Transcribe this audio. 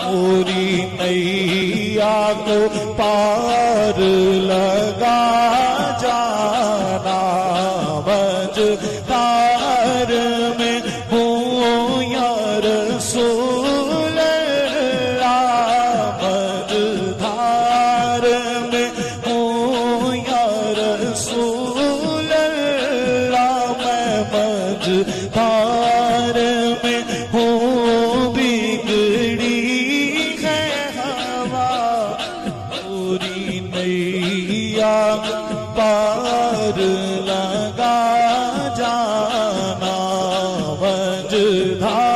पूरी नैया को पार लगा जाना। मझधार में हूँ या रसूल अल्लाह, मझधार में हूँ या रसूल अल्लाह, मैं मझधार में हूँ बिगड़ी है हवा। पूरी नैया पार लगा जाना। मझधार